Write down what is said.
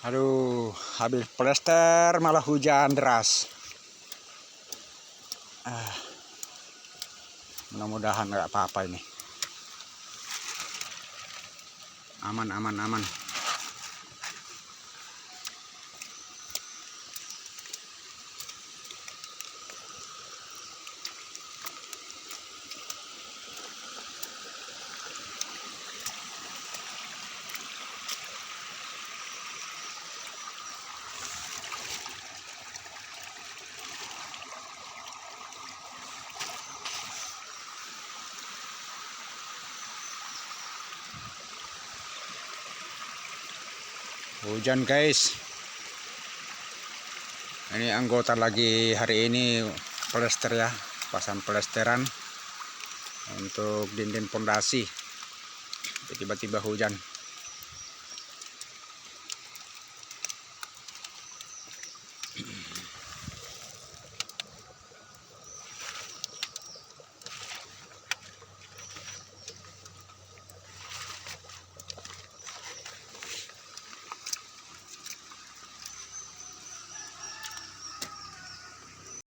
Aduh, habis plester malah hujan deras. Mudah-mudahan nggak apa-apa ini. Aman, aman, aman. Hujan guys. Ini anggota lagi hari ini plester ya, pasang plesteran untuk dinding pondasi. Tiba-tiba hujan.